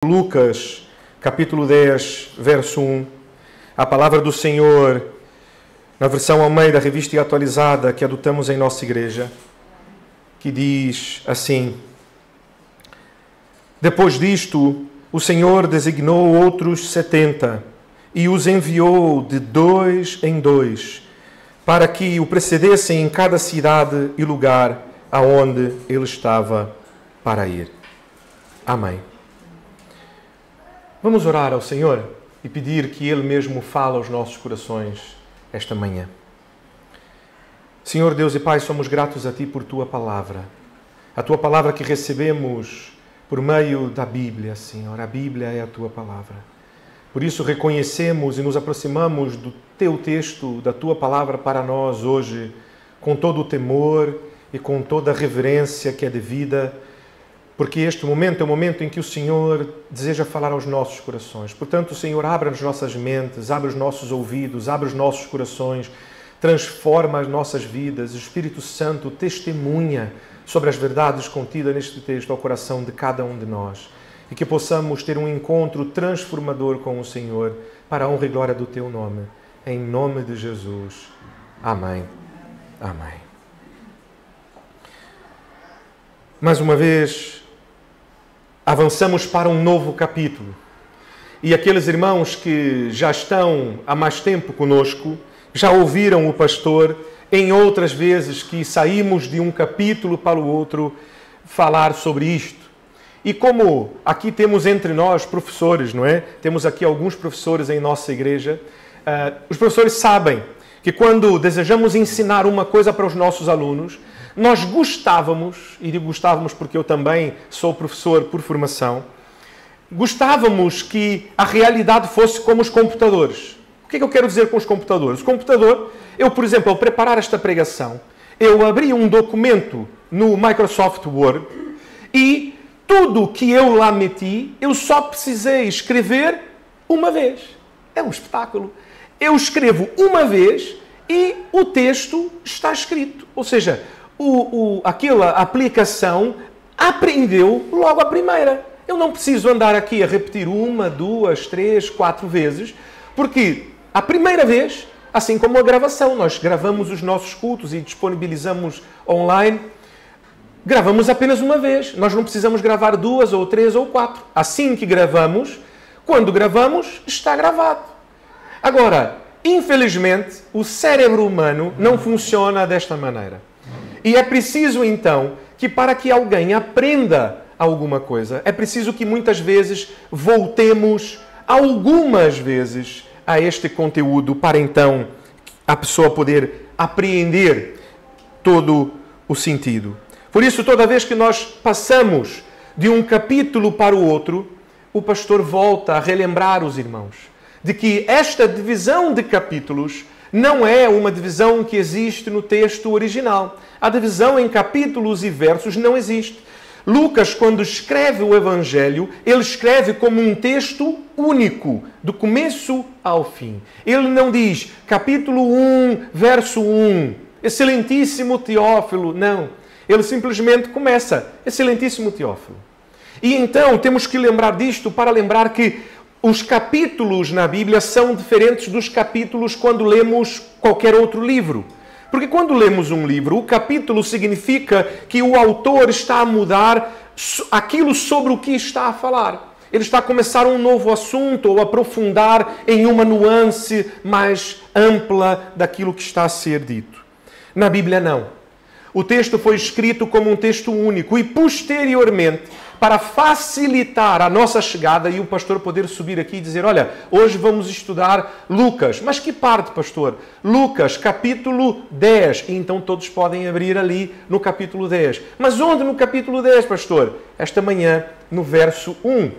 Lucas, capítulo 10, verso 1, a palavra do Senhor, na versão Almeida, revista e atualizada, que adotamos em nossa igreja, que diz assim: Depois disto, o Senhor designou outros 70 e os enviou de 2 em 2, para que o precedessem em cada cidade e lugar aonde ele estava para ir. Amém. Vamos orar ao Senhor e pedir que Ele mesmo fale aos nossos corações esta manhã. Senhor Deus e Pai, somos gratos a Ti por Tua Palavra. A Tua Palavra que recebemos por meio da Bíblia, Senhor. A Bíblia é a Tua Palavra. Por isso reconhecemos e nos aproximamos do Teu texto, da Tua Palavra para nós hoje, com todo o temor e com toda a reverência que é devida, porque este momento é o momento em que o Senhor deseja falar aos nossos corações. Portanto, Senhor, abre as nossas mentes, abre os nossos ouvidos, abre os nossos corações, transforma as nossas vidas. O Espírito Santo testemunha sobre as verdades contidas neste texto ao coração de cada um de nós. E que possamos ter um encontro transformador com o Senhor para a honra e glória do Teu nome. Em nome de Jesus. Amém. Amém. Mais uma vez, avançamos para um novo capítulo. E aqueles irmãos que já estão há mais tempo conosco, já ouviram o pastor em outras vezes que saímos de um capítulo para o outro falar sobre isto. E como aqui temos entre nós professores, não é? Temos aqui alguns professores em nossa igreja. Os professores sabem que quando desejamos ensinar uma coisa para os nossos alunos, nós gostávamos, e digo gostávamos porque eu também sou professor por formação, gostávamos que a realidade fosse como os computadores. O que é que eu quero dizer com os computadores? O computador, por exemplo, ao preparar esta pregação, eu abri um documento no Microsoft Word e tudo que eu lá meti, eu só precisei escrever uma vez. É um espetáculo. Eu escrevo uma vez e o texto está escrito. Ou seja, aquela aplicação aprendeu logo a primeira. Eu não preciso andar aqui a repetir 1, 2, 3, 4 vezes, porque a primeira vez, assim como a gravação, nós gravamos os nossos cultos e disponibilizamos online, gravamos apenas uma vez. Nós não precisamos gravar 2 ou 3 ou 4. Assim que gravamos, quando gravamos, está gravado. Agora, infelizmente, o cérebro humano não funciona desta maneira. E é preciso, então, que para que alguém aprenda alguma coisa, é preciso que muitas vezes voltemos algumas vezes a este conteúdo para, então, a pessoa poder apreender todo o sentido. Por isso, toda vez que nós passamos de um capítulo para o outro, o pastor volta a relembrar os irmãos de que esta divisão de capítulos não é uma divisão que existe no texto original. A divisão em capítulos e versos não existe. Lucas, quando escreve o Evangelho, ele escreve como um texto único, do começo ao fim. Ele não diz capítulo 1, verso 1, excelentíssimo Teófilo. Não. Ele simplesmente começa, excelentíssimo Teófilo. E então temos que lembrar disto para lembrar que os capítulos na Bíblia são diferentes dos capítulos quando lemos qualquer outro livro. Porque quando lemos um livro, o capítulo significa que o autor está a mudar aquilo sobre o que está a falar. Ele está a começar um novo assunto ou aprofundar em uma nuance mais ampla daquilo que está a ser dito. Na Bíblia, não. O texto foi escrito como um texto único e, posteriormente, para facilitar a nossa chegada e o pastor poder subir aqui e dizer: olha, hoje vamos estudar Lucas. Mas que parte, pastor? Lucas, capítulo 10. E então todos podem abrir ali no capítulo 10. Mas onde no capítulo 10, pastor? Esta manhã, no verso 1.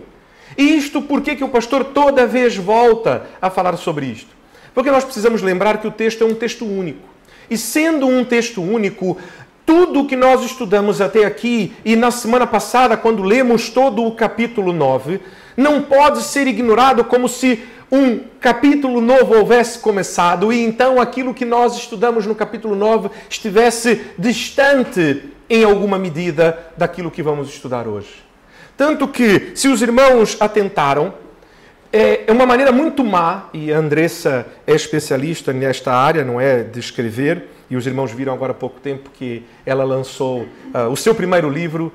E isto por que o pastor toda vez volta a falar sobre isto? Porque nós precisamos lembrar que o texto é um texto único. E sendo um texto único, tudo o que nós estudamos até aqui e na semana passada, quando lemos todo o capítulo 9, não pode ser ignorado como se um capítulo novo houvesse começado e então aquilo que nós estudamos no capítulo 9 estivesse distante em alguma medida daquilo que vamos estudar hoje. Tanto que, se os irmãos atentaram, é uma maneira muito má, e a Andressa é especialista nesta área, não é, de escrever, e os irmãos viram agora há pouco tempo que ela lançou o seu primeiro livro.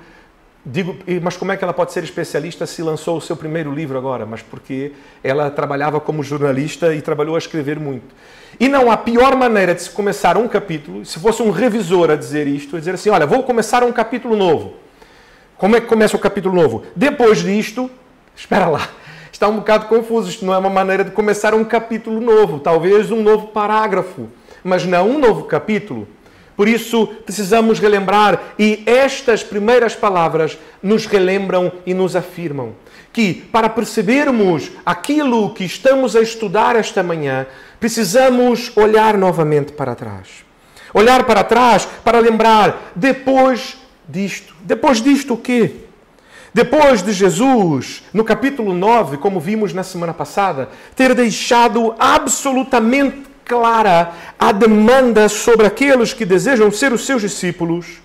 Digo, mas como é que ela pode ser especialista se lançou o seu primeiro livro agora? Mas porque ela trabalhava como jornalista e trabalhou a escrever muito. E não há pior maneira de se começar um capítulo, se fosse um revisor a dizer isto, a dizer assim, olha, vou começar um capítulo novo. Como é que começa o capítulo novo? Depois disto, espera lá, está um bocado confuso, isto não é uma maneira de começar um capítulo novo, talvez um novo parágrafo, mas não um novo capítulo. Por isso, precisamos relembrar, e estas primeiras palavras nos relembram e nos afirmam que, para percebermos aquilo que estamos a estudar esta manhã, precisamos olhar novamente para trás. Olhar para trás para lembrar, depois disto o quê? Depois de Jesus, no capítulo 9, como vimos na semana passada, ter deixado absolutamente clara a demanda sobre aqueles que desejam ser os seus discípulos,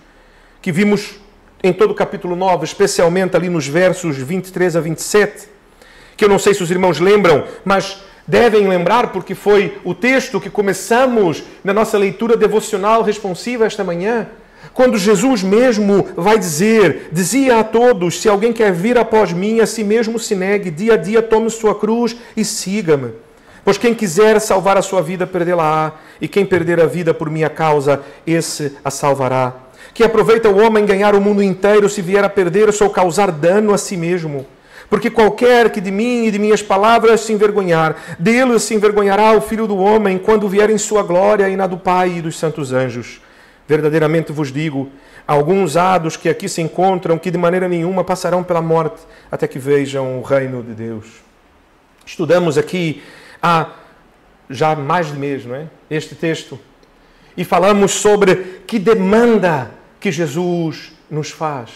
que vimos em todo o capítulo 9, especialmente ali nos versos 23 a 27, que eu não sei se os irmãos lembram, mas devem lembrar porque foi o texto que começamos na nossa leitura devocional responsiva esta manhã, quando Jesus mesmo vai dizia a todos, se alguém quer vir após mim, a si mesmo se negue, dia a dia tome sua cruz e siga-me. Pois quem quiser salvar a sua vida, perdê-la-á, e quem perder a vida por minha causa, esse a salvará. Que aproveita o homem ganhar o mundo inteiro, se vier a perder ou causar dano a si mesmo. Porque qualquer que de mim e de minhas palavras se envergonhar, dele se envergonhará o Filho do Homem, quando vier em sua glória e na do Pai e dos santos anjos. Verdadeiramente vos digo, alguns há dos que aqui se encontram, que de maneira nenhuma passarão pela morte, até que vejam o reino de Deus. Estudamos aqui há já mais de mês, não é? Este texto. E falamos sobre que demanda que Jesus nos faz.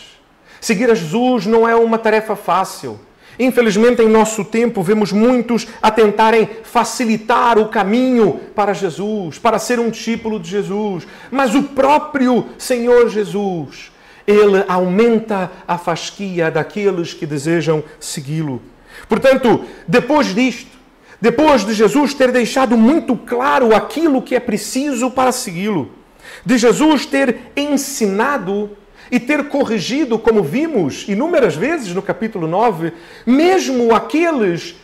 Seguir a Jesus não é uma tarefa fácil. Infelizmente, em nosso tempo, vemos muitos a tentarem facilitar o caminho para Jesus, para ser um discípulo de Jesus. Mas o próprio Senhor Jesus, Ele aumenta a fasquia daqueles que desejam segui-lo. Portanto, depois disto, depois de Jesus ter deixado muito claro aquilo que é preciso para segui-lo, de Jesus ter ensinado e ter corrigido, como vimos inúmeras vezes no capítulo 9, mesmo aqueles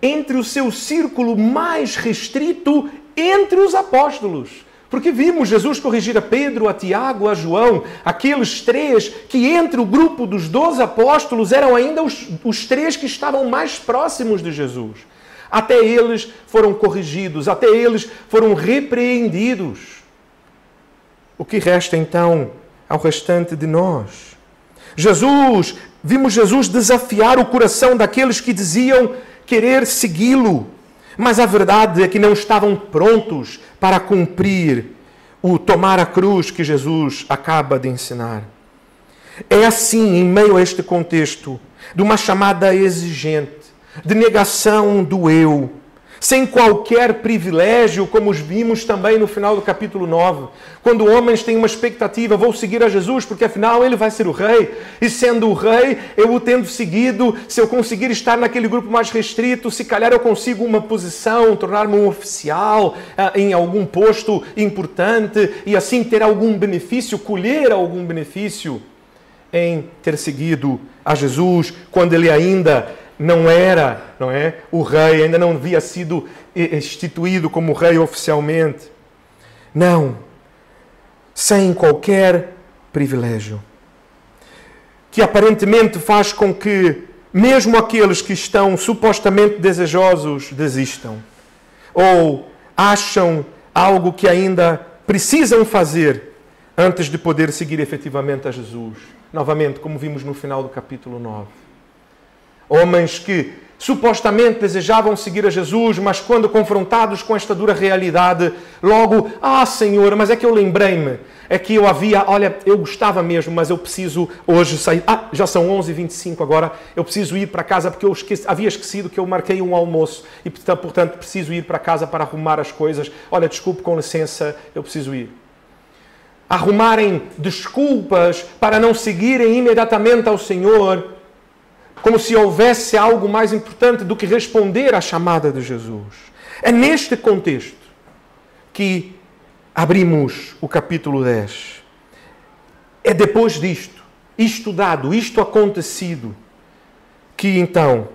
entre o seu círculo mais restrito entre os apóstolos. Porque vimos Jesus corrigir a Pedro, a Tiago, a João, aqueles três que entre o grupo dos 12 apóstolos eram ainda os três que estavam mais próximos de Jesus. Até eles foram corrigidos, até eles foram repreendidos. O que resta então ao restante de nós? Vimos Jesus desafiar o coração daqueles que diziam querer segui-lo, mas a verdade é que não estavam prontos para cumprir o tomar a cruz que Jesus acaba de ensinar. É assim, em meio a este contexto de uma chamada exigente, de negação do eu, sem qualquer privilégio, como os vimos também no final do capítulo 9, quando homens têm uma expectativa, vou seguir a Jesus porque afinal ele vai ser o rei, e sendo o rei, eu o tendo seguido, se eu conseguir estar naquele grupo mais restrito, se calhar eu consigo uma posição, tornar-me um oficial em algum posto importante, e assim ter algum benefício, colher algum benefício em ter seguido a Jesus, quando ele ainda não era, não é, o rei, ainda não havia sido instituído como rei oficialmente. Não, sem qualquer privilégio. Que aparentemente faz com que mesmo aqueles que estão supostamente desejosos desistam. Ou acham algo que ainda precisam fazer antes de poder seguir efetivamente a Jesus. Novamente, como vimos no final do capítulo 9. Homens que supostamente desejavam seguir a Jesus, mas quando confrontados com esta dura realidade, logo, Senhor, mas é que eu lembrei-me, é que eu gostava mesmo, mas eu preciso hoje sair, já são 11h25 agora, eu preciso ir para casa porque eu havia esquecido que eu marquei um almoço e, portanto, preciso ir para casa para arrumar as coisas. Olha, desculpe, com licença, eu preciso ir. Arrumarem desculpas para não seguirem imediatamente ao Senhor, como se houvesse algo mais importante do que responder à chamada de Jesus. É neste contexto que abrimos o capítulo 10. É depois disto, isto dado, isto acontecido, que então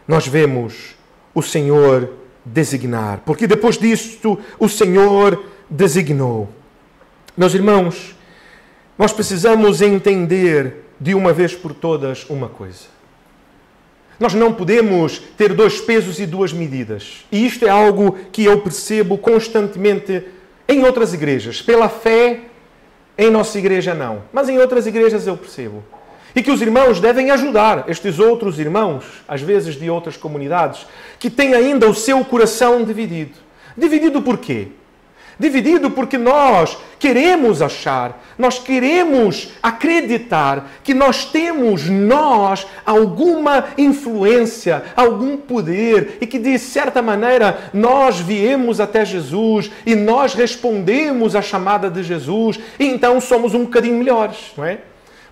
nós vemos o Senhor designar. Porque depois disto o Senhor designou. Meus irmãos, nós precisamos entender de uma vez por todas uma coisa. Nós não podemos ter dois pesos e duas medidas. E isto é algo que eu percebo constantemente em outras igrejas. Pela fé, em nossa igreja não. Mas em outras igrejas eu percebo. E que os irmãos devem ajudar estes outros irmãos, às vezes de outras comunidades, que têm ainda o seu coração dividido. Dividido por quê? Dividido porque nós queremos achar, nós queremos acreditar que nós temos, alguma influência, algum poder e que, de certa maneira, nós viemos até Jesus e nós respondemos à chamada de Jesus e então somos um bocadinho melhores, não é?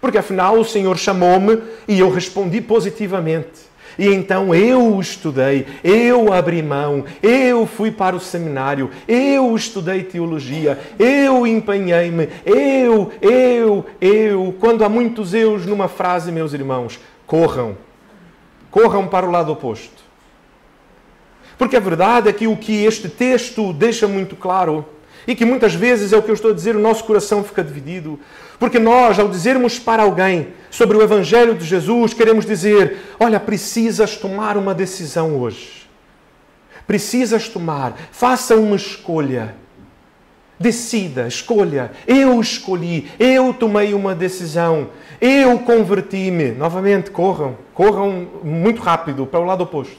Porque, afinal, o Senhor chamou-me e eu respondi positivamente. E então eu estudei, eu abri mão, eu fui para o seminário, eu estudei teologia, eu empenhei-me, eu. Quando há muitos eus numa frase, meus irmãos, corram para o lado oposto. Porque a verdade é que o que este texto deixa muito claro, e que muitas vezes é o que eu estou a dizer, o nosso coração fica dividido. Porque nós, ao dizermos para alguém sobre o Evangelho de Jesus, queremos dizer, olha, precisas tomar uma decisão hoje. Precisas tomar, faça uma escolha. Decida, escolha. Eu escolhi, eu tomei uma decisão, eu converti-me. Novamente, corram muito rápido para o lado oposto.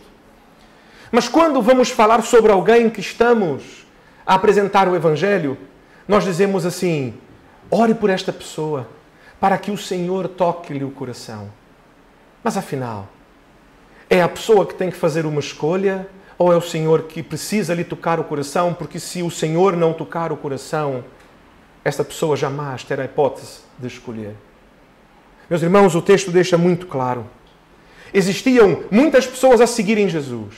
Mas quando vamos falar sobre alguém que estamos a apresentar o Evangelho, nós dizemos assim, ore por esta pessoa, para que o Senhor toque-lhe o coração. Mas afinal, é a pessoa que tem que fazer uma escolha ou é o Senhor que precisa lhe tocar o coração? Porque se o Senhor não tocar o coração, esta pessoa jamais terá a hipótese de escolher. Meus irmãos, o texto deixa muito claro. Existiam muitas pessoas a seguirem Jesus.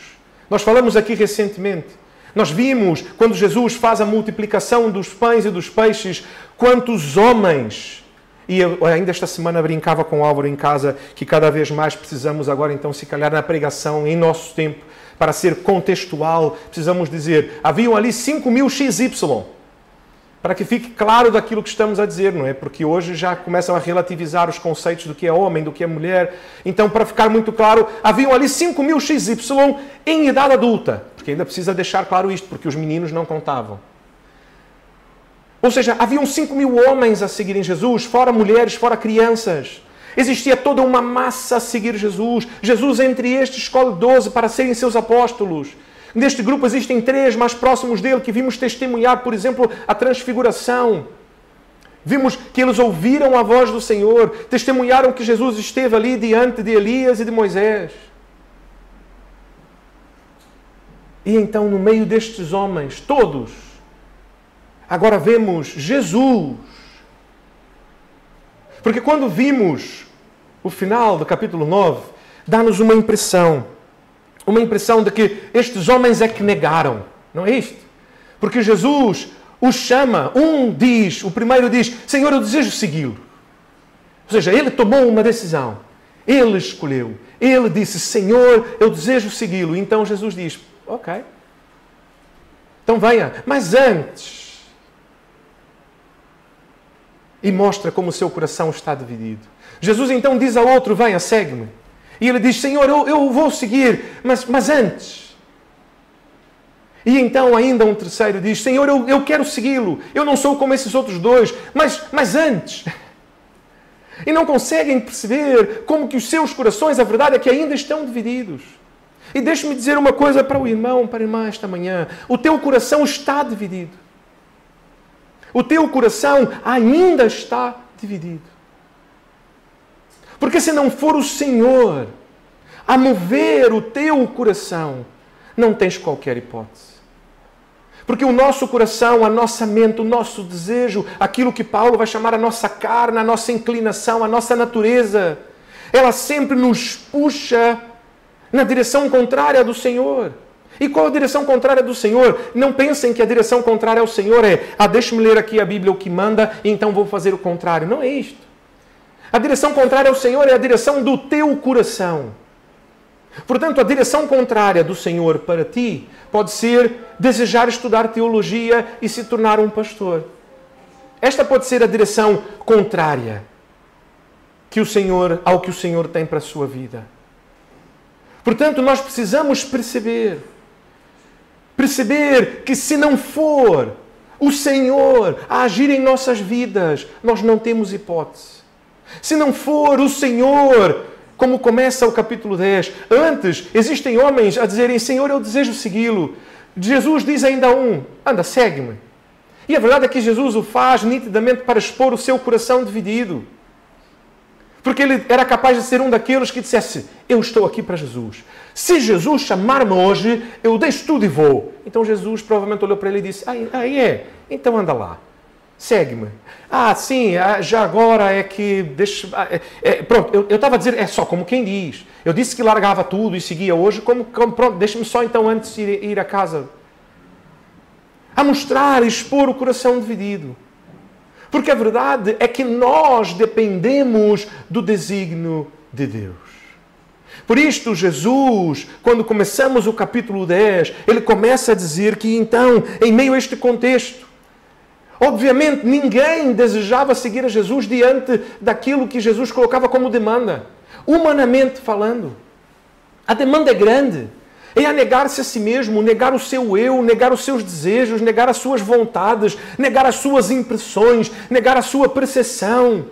Nós falamos aqui recentemente. Nós vimos, quando Jesus faz a multiplicação dos pães e dos peixes, quantos homens... E eu ainda esta semana brincava com o Álvaro em casa que cada vez mais precisamos agora, então, se calhar na pregação, em nosso tempo, para ser contextual, precisamos dizer, haviam ali 5.000 XY. Para que fique claro daquilo que estamos a dizer, não é? Porque hoje já começam a relativizar os conceitos do que é homem, do que é mulher. Então, para ficar muito claro, haviam ali 5.000 XY em idade adulta. Porque ainda precisa deixar claro isto, porque os meninos não contavam. Ou seja, haviam 5.000 homens a seguirem Jesus, fora mulheres, fora crianças. Existia toda uma massa a seguir Jesus. Jesus, entre estes, escolhe 12 para serem seus apóstolos. Neste grupo existem 3 mais próximos dele que vimos testemunhar, por exemplo, a transfiguração. Vimos que eles ouviram a voz do Senhor, testemunharam que Jesus esteve ali diante de Elias e de Moisés. E então, no meio destes homens, todos, agora vemos Jesus. Porque quando vimos o final do capítulo 9, dá-nos uma impressão de que estes homens é que negaram. Não é isto? Porque Jesus os chama, o primeiro diz, Senhor, eu desejo segui-lo. Ou seja, ele tomou uma decisão. Ele escolheu. Ele disse, Senhor, eu desejo segui-lo. Então Jesus diz, ok. Então venha. Mas antes... E mostra como o seu coração está dividido. Jesus então diz ao outro, venha, segue-me. E ele diz, Senhor, eu vou seguir, mas antes. E então ainda um terceiro diz, Senhor, eu quero segui-lo. Eu não sou como esses outros dois, mas antes. E não conseguem perceber como que os seus corações, a verdade é que ainda estão divididos. E deixe-me dizer uma coisa para o irmão, para a irmã esta manhã. O teu coração está dividido. O teu coração ainda está dividido. Porque se não for o Senhor a mover o teu coração, não tens qualquer hipótese. Porque o nosso coração, a nossa mente, o nosso desejo, aquilo que Paulo vai chamar a nossa carne, a nossa inclinação, a nossa natureza, ela sempre nos puxa na direção contrária do Senhor. E qual a direção contrária do Senhor? Não pensem que a direção contrária ao Senhor é deixa-me ler aqui a Bíblia o que manda e então vou fazer o contrário. Não é isto. A direção contrária ao Senhor é a direção do teu coração. Portanto, a direção contrária do Senhor para ti pode ser desejar estudar teologia e se tornar um pastor. Esta pode ser a direção contrária ao que o Senhor tem para a sua vida. Portanto, nós precisamos perceber que se não for o Senhor a agir em nossas vidas, nós não temos hipótese. Se não for o Senhor, como começa o capítulo 10, antes existem homens a dizerem, Senhor, eu desejo segui-lo. Jesus diz ainda a um, anda, segue-me. E a verdade é que Jesus o faz nitidamente para expor o seu coração dividido. Porque ele era capaz de ser um daqueles que dissesse, eu estou aqui para Jesus. Se Jesus chamar-me hoje, eu deixo tudo e vou. Então Jesus provavelmente olhou para ele e disse, então anda lá, segue-me. Sim, já agora é que... pronto, eu estava a dizer, é só como quem diz. Eu disse que largava tudo e seguia hoje, pronto, deixa-me só então antes ir a casa. A mostrar e expor o coração dividido. Porque a verdade é que nós dependemos do desígnio de Deus. Por isto, Jesus, quando começamos o capítulo 10, ele começa a dizer que então, em meio a este contexto, obviamente ninguém desejava seguir a Jesus diante daquilo que Jesus colocava como demanda. Humanamente falando, a demanda é grande. É a negar-se a si mesmo, negar o seu eu, negar os seus desejos, negar as suas vontades, negar as suas impressões, negar a sua percepção.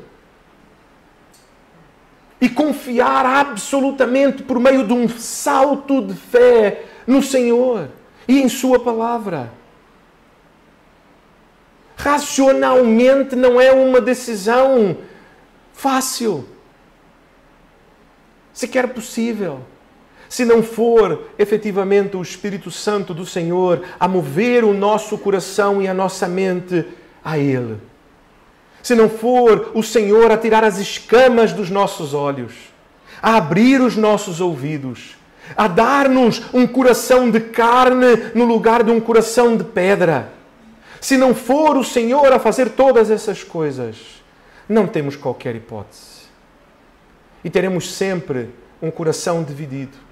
E confiar absolutamente por meio de um salto de fé no Senhor e em Sua palavra. Racionalmente não é uma decisão fácil, sequer possível. Se não for efetivamente o Espírito Santo do Senhor a mover o nosso coração e a nossa mente a Ele. Se não for o Senhor a tirar as escamas dos nossos olhos, a abrir os nossos ouvidos, a dar-nos um coração de carne no lugar de um coração de pedra. Se não for o Senhor a fazer todas essas coisas, não temos qualquer hipótese. E teremos sempre um coração dividido.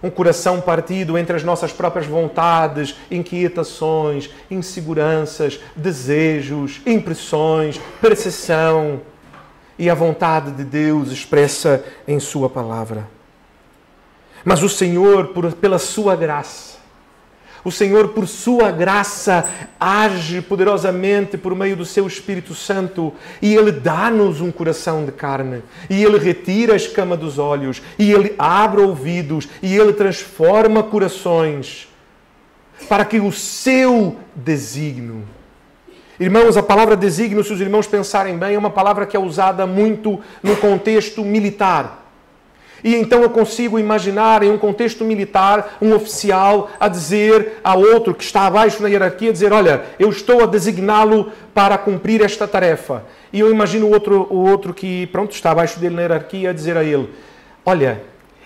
Um coração partido entre as nossas próprias vontades, inquietações, inseguranças, desejos, impressões, percepção e a vontade de Deus expressa em Sua palavra. Mas o Senhor, pela Sua graça, o Senhor, por Sua graça, age poderosamente por meio do Seu Espírito Santo e Ele dá-nos um coração de carne e Ele retira a escama dos olhos e Ele abre ouvidos e Ele transforma corações para que o Seu desígnio... Irmãos, a palavra desígnio, se os irmãos pensarem bem, é uma palavra que é usada muito no contexto militar. E então eu consigo imaginar, em um contexto militar, um oficial a dizer a outro que está abaixo na hierarquia, dizer, olha, eu estou a designá-lo para cumprir esta tarefa. E eu imagino o outro que, pronto, está abaixo dele na hierarquia a dizer a ele, olha,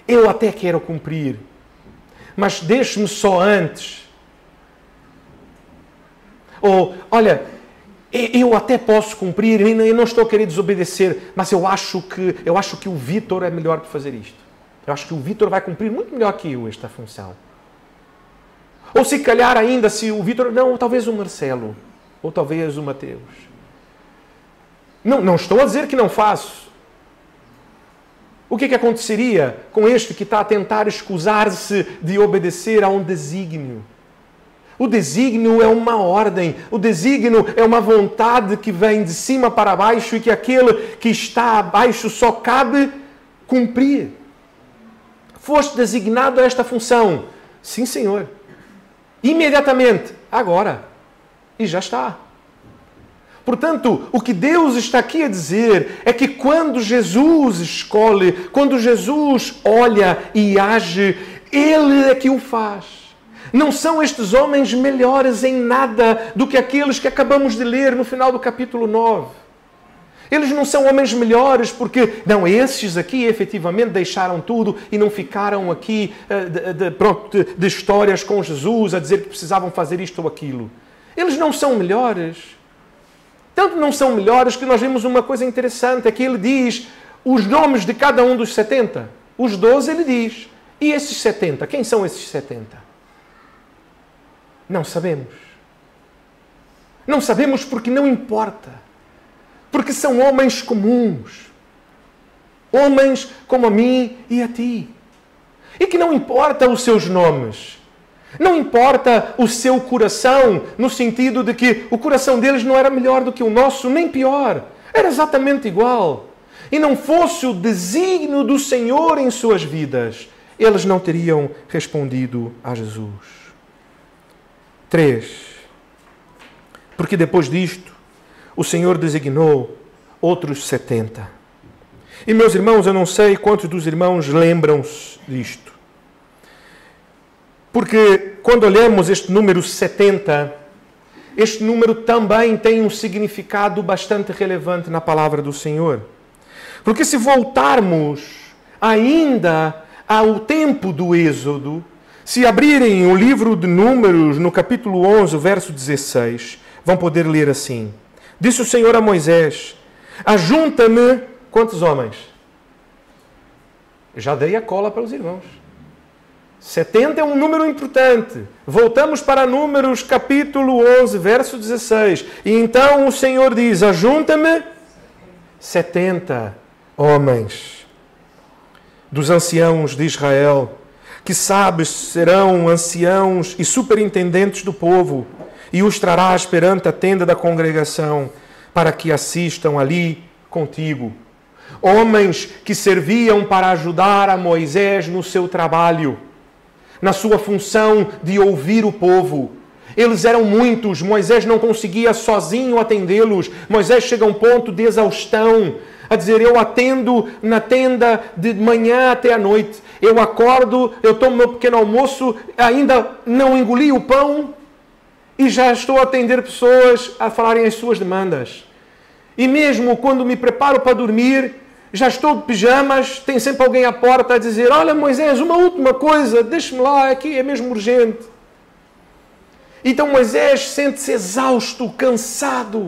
eu até quero cumprir, mas deixe-me só antes. Ou, olha, eu até posso cumprir, eu não estou a querer desobedecer, mas eu acho que o Vítor é melhor para fazer isto. Eu acho que o Vítor vai cumprir muito melhor que eu esta função. Ou se calhar ainda, se o Vítor... Não, talvez o Marcelo. Ou talvez o Mateus. Não estou a dizer que não faço. O que é que aconteceria com este que está a tentar escusar-se de obedecer a um desígnio? O desígnio é uma ordem, o desígnio é uma vontade que vem de cima para baixo e que aquele que está abaixo só cabe cumprir. Foste designado a esta função. Sim, Senhor. Imediatamente, agora. E já está. Portanto, o que Deus está aqui a dizer é que quando Jesus escolhe, quando Jesus olha e age, Ele é que o faz. Não são estes homens melhores em nada do que aqueles que acabamos de ler no final do capítulo 9. Eles não são homens melhores porque, não, esses aqui efetivamente deixaram tudo e não ficaram aqui de histórias com Jesus a dizer que precisavam fazer isto ou aquilo. Eles não são melhores. Tanto não são melhores que nós vemos uma coisa interessante, é que ele diz os nomes de cada um dos 70. Os 12 ele diz. E esses 70? Quem são esses 70? Não sabemos. Não sabemos porque não importa. Porque são homens comuns. Homens como a mim e a ti. E que não importa os seus nomes. Não importa o seu coração, no sentido de que o coração deles não era melhor do que o nosso, nem pior. Era exatamente igual. E não fosse o desígnio do Senhor em suas vidas, eles não teriam respondido a Jesus. 3. Porque depois disto, o Senhor designou outros 70. E, meus irmãos, eu não sei quantos dos irmãos lembram-se disto. Porque quando olhamos este número 70, este número também tem um significado bastante relevante na palavra do Senhor. Porque se voltarmos ainda ao tempo do Êxodo, se abrirem o livro de Números, no capítulo 11, verso 16, vão poder ler assim. Disse o Senhor a Moisés, ajunta-me... Quantos homens? Já dei a cola para os irmãos. 70 é um número importante. Voltamos para Números, capítulo 11, verso 16. E então o Senhor diz, ajunta-me 70 homens dos anciãos de Israel, que sabes serão anciãos e superintendentes do povo, e os trarás perante a tenda da congregação, para que assistam ali contigo. Homens que serviam para ajudar a Moisés no seu trabalho, na sua função de ouvir o povo. Eles eram muitos, Moisés não conseguia sozinho atendê-los. Moisés chega a um ponto de exaustão, a dizer, eu atendo na tenda de manhã até à noite. Eu acordo, eu tomo meu pequeno almoço, ainda não engoli o pão e já estou a atender pessoas a falarem as suas demandas. E mesmo quando me preparo para dormir, já estou de pijamas, tem sempre alguém à porta a dizer, olha Moisés, uma última coisa, deixe-me lá, aqui é mesmo urgente. Então Moisés sente-se exausto, cansado.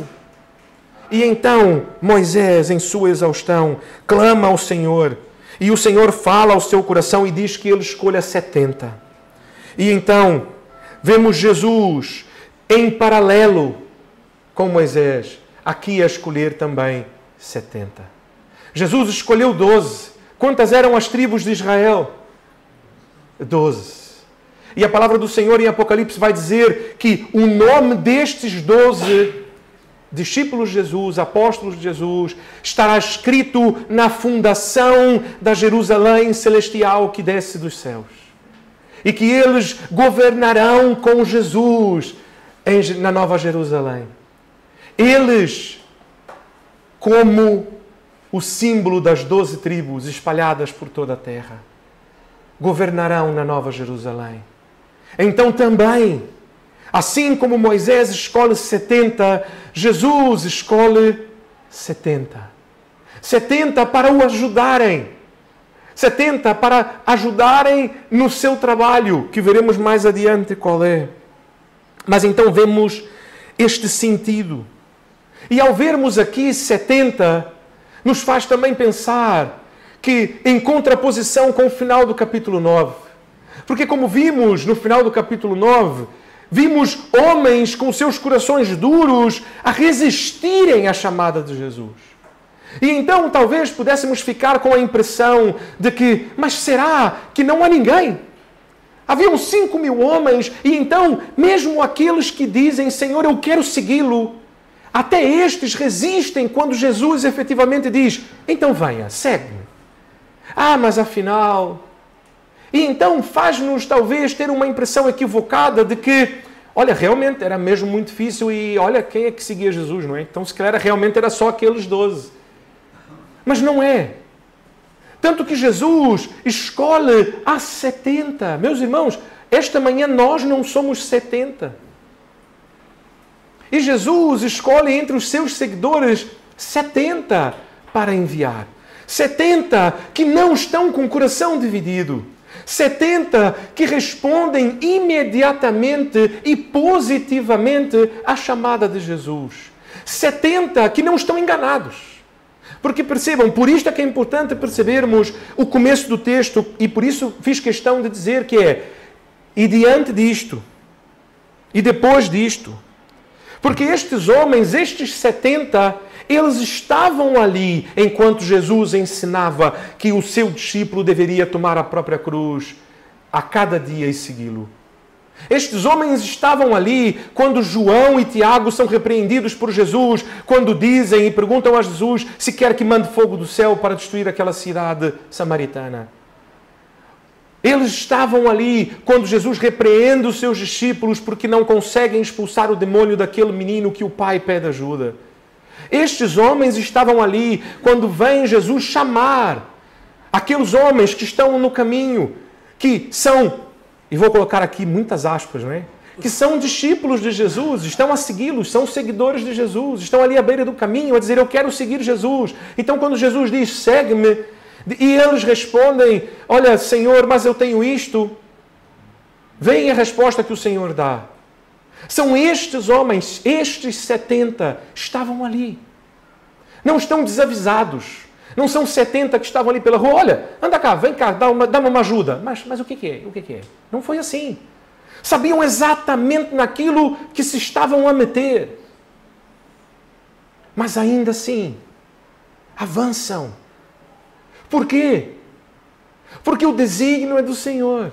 E então Moisés, em sua exaustão, clama ao Senhor. E o Senhor fala ao seu coração e diz que ele escolha 70. E então vemos Jesus em paralelo com Moisés, aqui a escolher também 70. Jesus escolheu 12. Quantas eram as tribos de Israel? 12. E a palavra do Senhor em Apocalipse vai dizer que o nome destes 12 discípulos de Jesus, apóstolos de Jesus, estará escrito na fundação da Jerusalém celestial que desce dos céus. E que eles governarão com Jesus na Nova Jerusalém. Eles, como o símbolo das 12 tribos espalhadas por toda a terra, governarão na Nova Jerusalém. Então também, assim como Moisés escolhe 70, Jesus escolhe 70. 70 para o ajudarem. 70 para ajudarem no seu trabalho, que veremos mais adiante qual é. Mas então vemos este sentido. E ao vermos aqui 70, nos faz também pensar que, em contraposição com o final do capítulo 9, porque como vimos no final do capítulo 9, vimos homens com seus corações duros a resistirem à chamada de Jesus. E então talvez pudéssemos ficar com a impressão de que, mas será que não há ninguém? Haviam 5.000 homens e então mesmo aqueles que dizem, Senhor, eu quero segui-lo, até estes resistem quando Jesus efetivamente diz, então venha, segue-me. Ah, mas afinal... E então faz-nos talvez ter uma impressão equivocada de que, olha, realmente era mesmo muito difícil e olha quem é que seguia Jesus, não é? Então se calhar realmente era só aqueles 12. Mas não é. Tanto que Jesus escolhe a 70. Meus irmãos, esta manhã nós não somos 70. E Jesus escolhe entre os seus seguidores 70 para enviar. 70 que não estão com o coração dividido. 70 que respondem imediatamente e positivamente à chamada de Jesus. 70 que não estão enganados. Porque percebam, por isto é que é importante percebermos o começo do texto, e por isso fiz questão de dizer que é: e diante disto, e depois disto. Porque estes homens, estes 70, eles estavam ali enquanto Jesus ensinava que o seu discípulo deveria tomar a própria cruz a cada dia e segui-lo. Estes homens estavam ali quando João e Tiago são repreendidos por Jesus, quando dizem e perguntam a Jesus se quer que mande fogo do céu para destruir aquela cidade samaritana. Eles estavam ali quando Jesus repreende os seus discípulos porque não conseguem expulsar o demônio daquele menino que o pai pede ajuda. Estes homens estavam ali quando vem Jesus chamar aqueles homens que estão no caminho, que são, e vou colocar aqui muitas aspas, não é? Que são discípulos de Jesus, estão a segui-los, são seguidores de Jesus, estão ali à beira do caminho a dizer: eu quero seguir Jesus. Então quando Jesus diz: segue-me, e eles respondem: olha, Senhor, mas eu tenho isto. Vem a resposta que o Senhor dá. São estes homens, estes 70, estavam ali. Não estão desavisados. Não são 70 que estavam ali pela rua. Olha, anda cá, vem cá, dá-me uma ajuda. Mas o que é? O que é? Não foi assim. Sabiam exatamente naquilo que se estavam a meter. Mas ainda assim, avançam. Por quê? Porque o desígnio é do Senhor.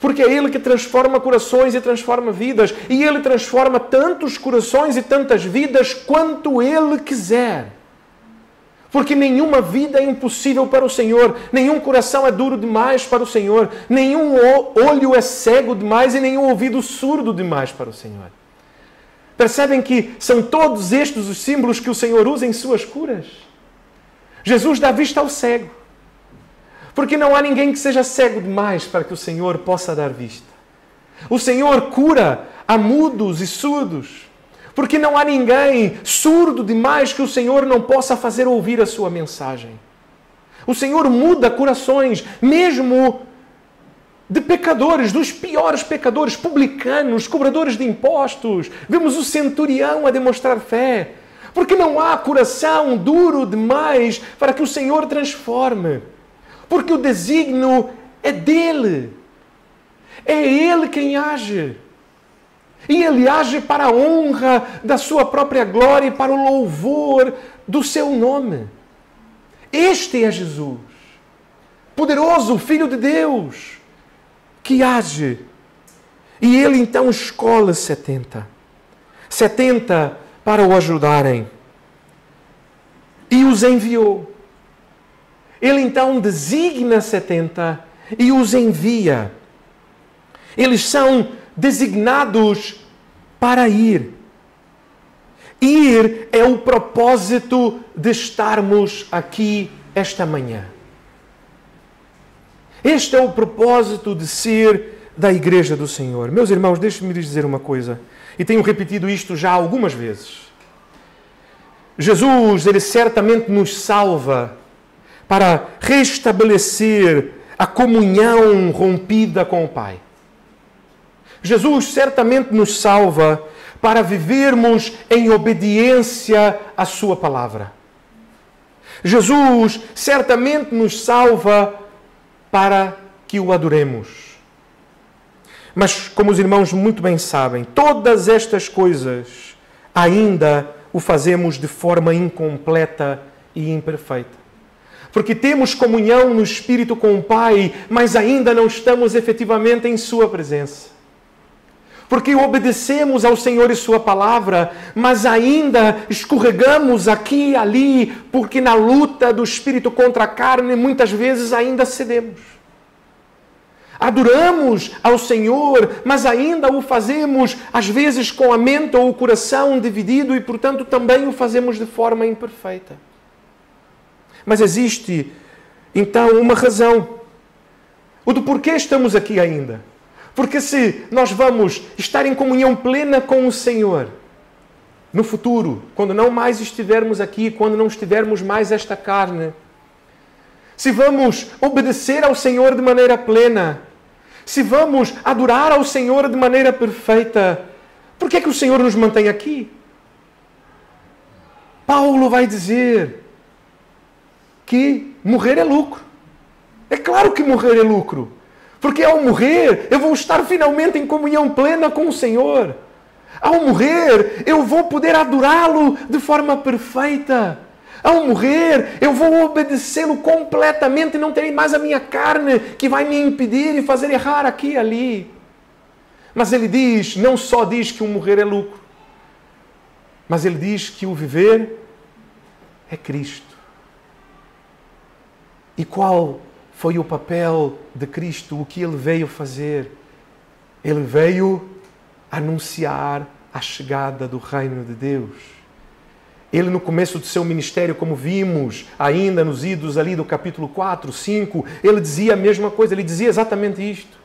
Porque é Ele que transforma corações e transforma vidas. E Ele transforma tantos corações e tantas vidas quanto Ele quiser. Porque nenhuma vida é impossível para o Senhor. Nenhum coração é duro demais para o Senhor. Nenhum olho é cego demais e nenhum ouvido surdo demais para o Senhor. Percebem que são todos estes os símbolos que o Senhor usa em suas curas? Jesus dá vista ao cego. Porque não há ninguém que seja cego demais para que o Senhor possa dar vista. O Senhor cura a mudos e surdos. Porque não há ninguém surdo demais que o Senhor não possa fazer ouvir a sua mensagem. O Senhor muda corações, mesmo de pecadores, dos piores pecadores, publicanos, cobradores de impostos. Vemos o centurião a demonstrar fé. Porque não há coração duro demais para que o Senhor transforme. Porque o desígnio é dele. É Ele quem age. E Ele age para a honra da sua própria glória e para o louvor do seu nome. Este é Jesus, poderoso Filho de Deus, que age. E Ele então escolhe 70. 70 para o ajudarem. E os enviou. Ele então designa 70 e os envia. Eles são designados para ir. Ir é o propósito de estarmos aqui esta manhã. Este é o propósito de ser da Igreja do Senhor. Meus irmãos, deixem-me lhes dizer uma coisa, e tenho repetido isto já algumas vezes. Jesus, Ele certamente nos salva para restabelecer a comunhão rompida com o Pai. Jesus certamente nos salva para vivermos em obediência à sua palavra. Jesus certamente nos salva para que o adoremos. Mas, como os irmãos muito bem sabem, todas estas coisas ainda o fazemos de forma incompleta e imperfeita. Porque temos comunhão no Espírito com o Pai, mas ainda não estamos efetivamente em Sua presença. Porque obedecemos ao Senhor e Sua palavra, mas ainda escorregamos aqui e ali, porque na luta do Espírito contra a carne, muitas vezes ainda cedemos. Adoramos ao Senhor, mas ainda o fazemos, às vezes, com a mente ou o coração dividido e, portanto, também o fazemos de forma imperfeita. Mas existe, então, uma razão. O do porquê estamos aqui ainda. Porque se nós vamos estar em comunhão plena com o Senhor, no futuro, quando não mais estivermos aqui, quando não estivermos mais esta carne, se vamos obedecer ao Senhor de maneira plena, se vamos adorar ao Senhor de maneira perfeita, por que é que o Senhor nos mantém aqui? Paulo vai dizer que morrer é lucro. É claro que morrer é lucro, porque ao morrer eu vou estar finalmente em comunhão plena com o Senhor. Ao morrer eu vou poder adorá-lo de forma perfeita. Ao morrer, eu vou obedecê-lo completamente e não terei mais a minha carne que vai me impedir e fazer errar aqui e ali. Mas ele diz, não só diz que o morrer é lucro, mas ele diz que o viver é Cristo. E qual foi o papel de Cristo? O que ele veio fazer? Ele veio anunciar a chegada do reino de Deus. Ele, no começo do seu ministério, como vimos ainda nos idos ali do capítulo 4, 5, ele dizia a mesma coisa, ele dizia exatamente isto.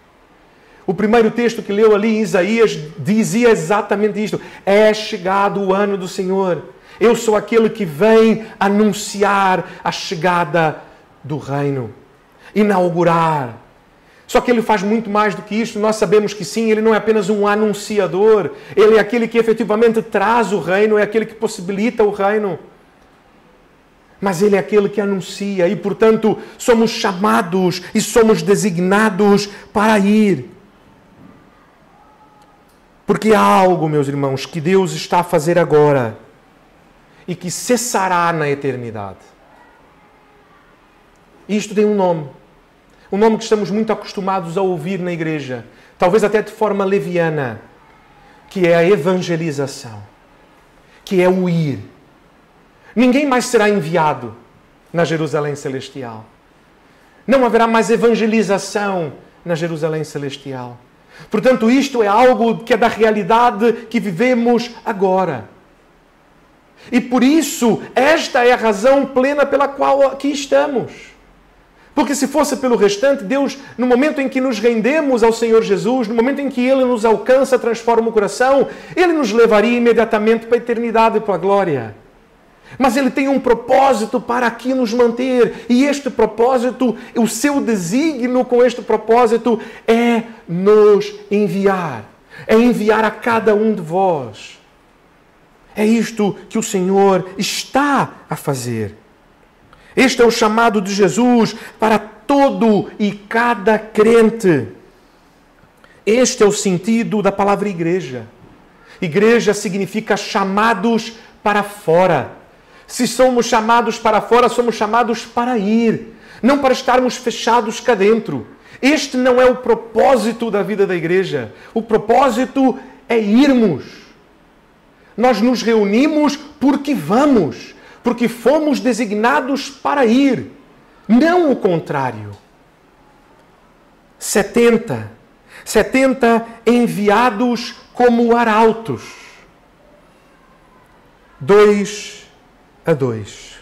O primeiro texto que leu ali em Isaías dizia exatamente isto. É chegado o ano do Senhor. Eu sou aquele que vem anunciar a chegada do reino. Inaugurar. Só que ele faz muito mais do que isso. Nós sabemos que sim, ele não é apenas um anunciador. Ele é aquele que efetivamente traz o reino, é aquele que possibilita o reino. Mas ele é aquele que anuncia e, portanto, somos chamados e somos designados para ir. Porque há algo, meus irmãos, que Deus está a fazer agora e que cessará na eternidade. Isto tem um nome. Um nome que estamos muito acostumados a ouvir na igreja, talvez até de forma leviana, que é a evangelização, que é o ir. Ninguém mais será enviado na Jerusalém Celestial. Não haverá mais evangelização na Jerusalém Celestial. Portanto, isto é algo que é da realidade que vivemos agora. E por isso, esta é a razão plena pela qual aqui estamos. Porque se fosse pelo restante, Deus, no momento em que nos rendemos ao Senhor Jesus, no momento em que Ele nos alcança, transforma o coração, Ele nos levaria imediatamente para a eternidade e para a glória. Mas Ele tem um propósito para aqui nos manter. E este propósito, o seu desígnio com este propósito é nos enviar. É enviar a cada um de vós. É isto que o Senhor está a fazer. Este é o chamado de Jesus para todo e cada crente. Este é o sentido da palavra igreja. Igreja significa chamados para fora. Se somos chamados para fora, somos chamados para ir. Não para estarmos fechados cá dentro. Este não é o propósito da vida da igreja. O propósito é irmos. Nós nos reunimos porque vamos. Porque fomos designados para ir, não o contrário. 70 enviados como arautos, 2 a 2.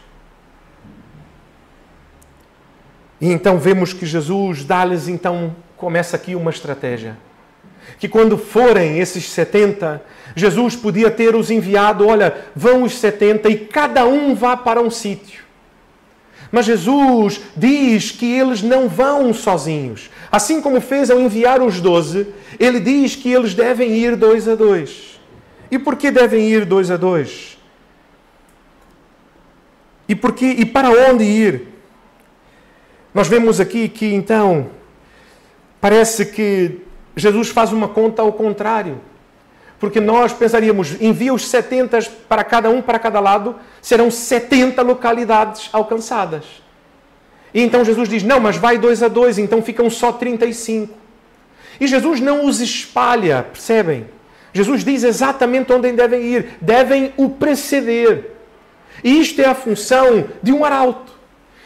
E então vemos que Jesus dá-lhes, então, começa aqui uma estratégia. Que quando forem esses 70, Jesus podia ter os enviado, olha, vão os 70 e cada um vá para um sítio. Mas Jesus diz que eles não vão sozinhos. Assim como fez ao enviar os 12, ele diz que eles devem ir 2 a 2. E por que devem ir 2 a 2? E para onde ir? Nós vemos aqui que, então, parece que Jesus faz uma conta ao contrário. Porque nós pensaríamos, envia os 70 para cada um, para cada lado, serão 70 localidades alcançadas. E então Jesus diz, não, mas vai 2 a 2, então ficam só 35. E Jesus não os espalha, percebem? Jesus diz exatamente onde devem ir, devem o preceder. E isto é a função de um arauto.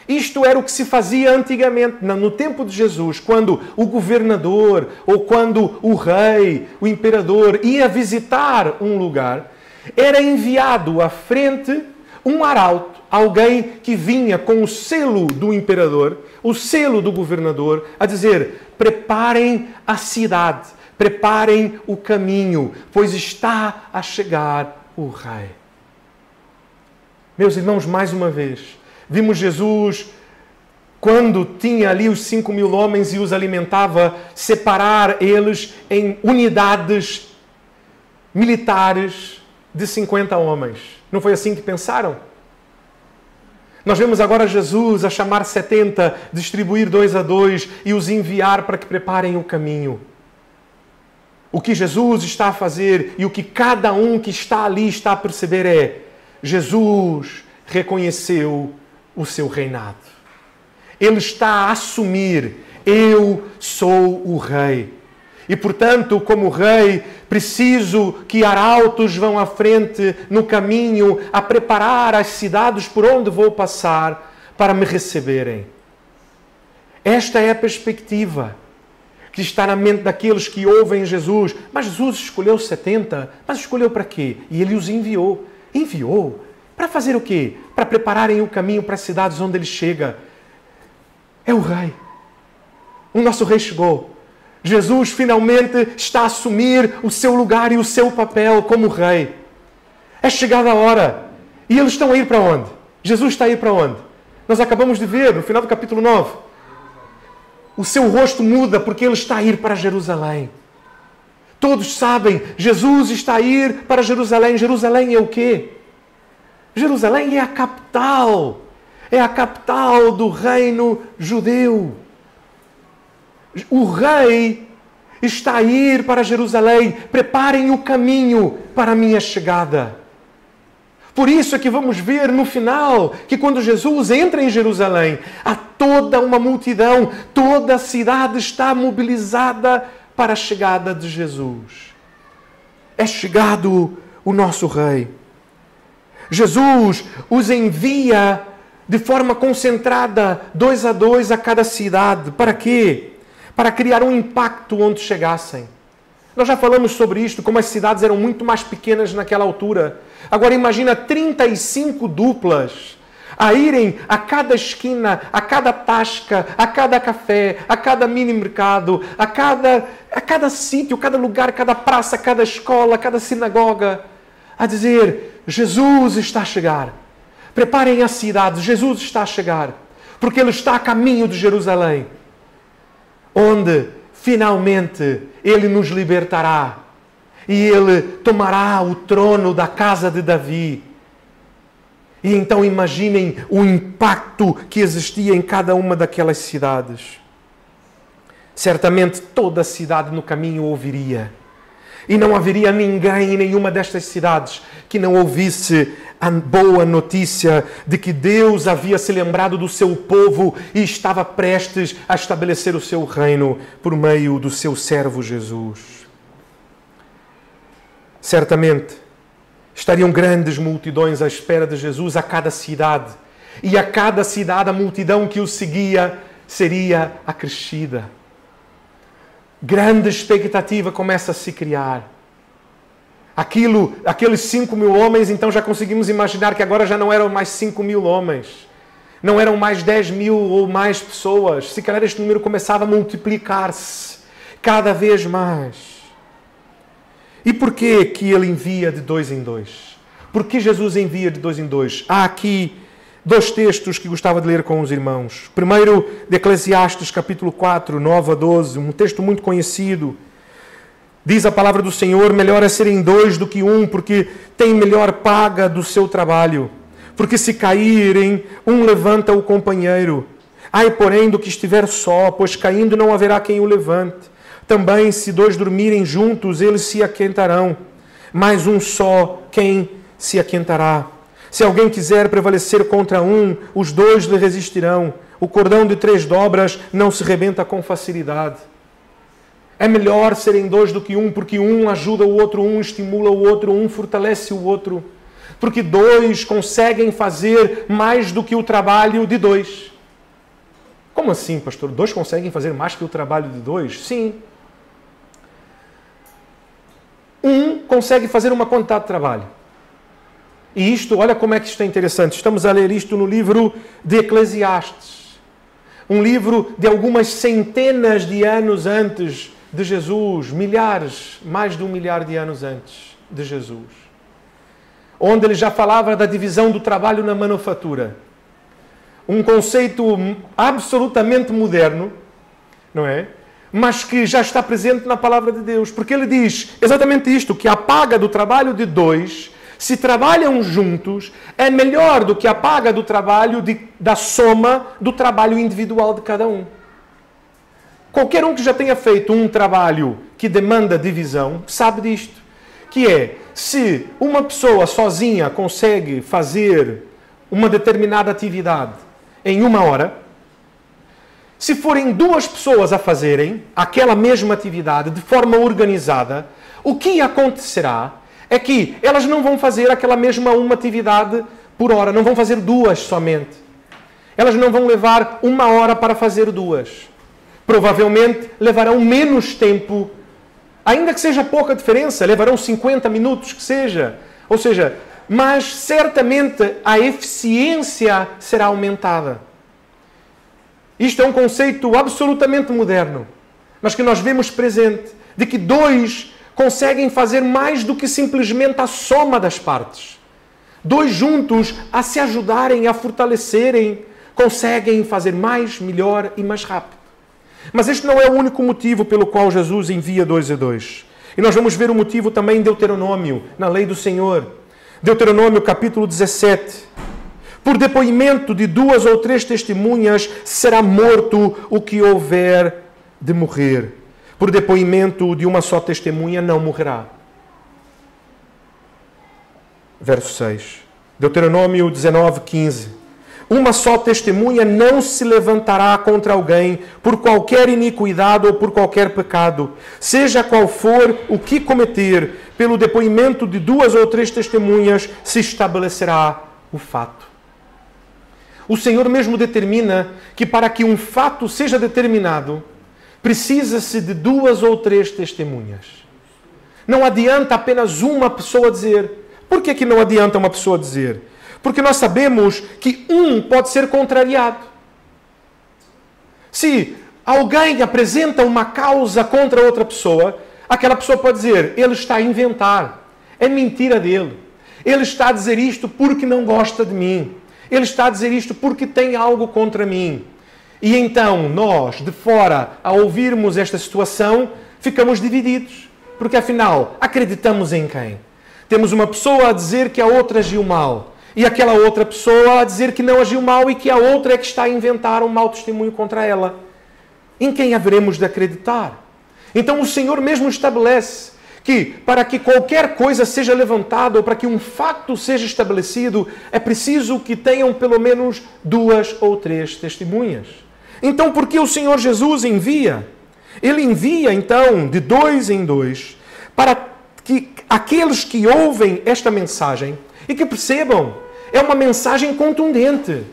Isto era o que se fazia antigamente, no tempo de Jesus, quando o governador ou quando o rei, o imperador, ia visitar um lugar, era enviado à frente um arauto, alguém que vinha com o selo do imperador, o selo do governador, a dizer, preparem a cidade, preparem o caminho, pois está a chegar o Rei. Meus irmãos, mais uma vez, vimos Jesus, quando tinha ali os 5.000 homens e os alimentava, separar eles em unidades militares de 50 homens. Não foi assim que pensaram? Nós vemos agora Jesus a chamar 70, distribuir 2 a 2 e os enviar para que preparem o caminho. O que Jesus está a fazer e o que cada um que está ali está a perceber é: Jesus reconheceu o seu reinado. Ele está a assumir: eu sou o Rei. E, portanto, como Rei, preciso que arautos vão à frente no caminho a preparar as cidades por onde vou passar para me receberem. Esta é a perspectiva que está na mente daqueles que ouvem Jesus. Mas Jesus escolheu 70. Mas escolheu para quê? E Ele os enviou. Enviou. Para fazer o quê? Para prepararem o caminho para as cidades onde Ele chega. É o Rei. O nosso Rei chegou. Jesus finalmente está a assumir o seu lugar e o seu papel como Rei. É chegada a hora. E eles estão a ir para onde? Jesus está a ir para onde? Nós acabamos de ver no final do capítulo 9. O seu rosto muda porque ele está a ir para Jerusalém. Todos sabem, Jesus está a ir para Jerusalém. Jerusalém é o quê? Jerusalém é a capital. É a capital do reino judeu. O Rei está a ir para Jerusalém. Preparem o caminho para a minha chegada. Por isso é que vamos ver no final que quando Jesus entra em Jerusalém, há toda uma multidão, toda a cidade está mobilizada para a chegada de Jesus. É chegado o nosso Rei. Jesus os envia de forma concentrada, 2 a 2 a cada cidade. Para quê? Para criar um impacto onde chegassem. Nós já falamos sobre isto, como as cidades eram muito mais pequenas naquela altura. Agora imagina 35 duplas a irem a cada esquina, a cada tasca, a cada café, a cada mini mercado, a cada sítio, cada lugar, cada praça, cada escola, cada sinagoga, a dizer: Jesus está a chegar. Preparem a cidade, Jesus está a chegar. Porque Ele está a caminho de Jerusalém, onde finalmente Ele nos libertará e Ele tomará o trono da casa de Davi. E então imaginem o impacto que existia em cada uma daquelas cidades. Certamente toda a cidade no caminho ouviria. E não haveria ninguém em nenhuma destas cidades que não ouvisse a boa notícia de que Deus havia se lembrado do seu povo e estava prestes a estabelecer o seu reino por meio do seu servo Jesus. Certamente estariam grandes multidões à espera de Jesus a cada cidade. E a cada cidade a multidão que o seguia seria acrescida. Grande expectativa começa a se criar. Aqueles 5.000 homens, então já conseguimos imaginar que agora já não eram mais 5.000 homens. Não eram mais 10.000 ou mais pessoas. Se calhar este número começava a multiplicar-se cada vez mais. E por que ele envia de 2 em 2? Por que Jesus envia de 2 em 2? Há aqui 2 textos que gostava de ler com os irmãos. Primeiro, de Eclesiastes, capítulo 4, 9 a 12, um texto muito conhecido. Diz a palavra do Senhor: melhor é serem 2 do que 1, porque tem melhor paga do seu trabalho. Porque se caírem, um levanta o companheiro. Ai, porém, do que estiver só, pois caindo não haverá quem o levante. Também, se 2 dormirem juntos, eles se aquentarão. Mas um só, quem se aquentará? Se alguém quiser prevalecer contra um, os 2 lhe resistirão. O cordão de 3 dobras não se rebenta com facilidade. É melhor serem 2 do que 1, porque um ajuda o outro, um estimula o outro, um fortalece o outro. Porque 2 conseguem fazer mais do que o trabalho de 2. Como assim, pastor? 2 conseguem fazer mais que o trabalho de 2? Sim. Um consegue fazer uma quantidade de trabalho. E isto, olha como é que isto é interessante. Estamos a ler isto no livro de Eclesiastes. Um livro de algumas centenas de anos antes de Jesus. Milhares, mais de 1 milhar de anos antes de Jesus. onde ele já falava da divisão do trabalho na manufatura. Um conceito absolutamente moderno, não é? Mas que já está presente na palavra de Deus. Porque ele diz exatamente isto, que a paga do trabalho de dois, se trabalham juntos, é melhor do que a paga do trabalho da soma do trabalho individual de cada um. Qualquer um que já tenha feito um trabalho que demanda divisão, sabe disto. Que é, se uma pessoa sozinha consegue fazer uma determinada atividade em 1 hora, se forem 2 pessoas a fazerem aquela mesma atividade de forma organizada, o que acontecerá é que elas não vão fazer aquela mesma uma atividade por hora, não vão fazer 2 somente. Elas não vão levar 1 hora para fazer 2. Provavelmente levarão menos tempo, ainda que seja pouca diferença, levarão 50 minutos que seja. Ou seja, mas certamente a eficiência será aumentada. Isto é um conceito absolutamente moderno, mas que nós vemos presente, de que 2 conseguem fazer mais do que simplesmente a soma das partes. 2 juntos, a se ajudarem, a fortalecerem, conseguem fazer mais, melhor e mais rápido. Mas este não é o único motivo pelo qual Jesus envia 2 a 2. E nós vamos ver o motivo também em Deuteronômio, na lei do Senhor. Deuteronômio capítulo 17. Por depoimento de 2 ou 3 testemunhas será morto o que houver de morrer. Por depoimento de uma só testemunha não morrerá. Verso 6. Deuteronômio 19, 15. Uma só testemunha não se levantará contra alguém por qualquer iniquidade ou por qualquer pecado, seja qual for o que cometer, pelo depoimento de 2 ou 3 testemunhas se estabelecerá o fato. O Senhor mesmo determina que para que um fato seja determinado, precisa-se de 2 ou 3 testemunhas. Não adianta apenas uma pessoa dizer. Por que não adianta uma pessoa dizer? Porque nós sabemos que um pode ser contrariado. Se alguém apresenta uma causa contra outra pessoa, aquela pessoa pode dizer, ele está a inventar, é mentira dele. Ele está a dizer isto porque não gosta de mim. Ele está a dizer isto porque tem algo contra mim. E então nós, de fora, ao ouvirmos esta situação, ficamos divididos. Porque afinal, acreditamos em quem? Temos uma pessoa a dizer que a outra agiu mal. E aquela outra pessoa a dizer que não agiu mal e que a outra é que está a inventar um mau testemunho contra ela. Em quem haveremos de acreditar? Então o Senhor mesmo estabelece que para que qualquer coisa seja levantada ou para que um facto seja estabelecido, é preciso que tenham pelo menos 2 ou 3 testemunhas. Então por que o Senhor Jesus envia? Ele envia então de 2 em 2 para que aqueles que ouvem esta mensagem e que percebam, é uma mensagem contundente,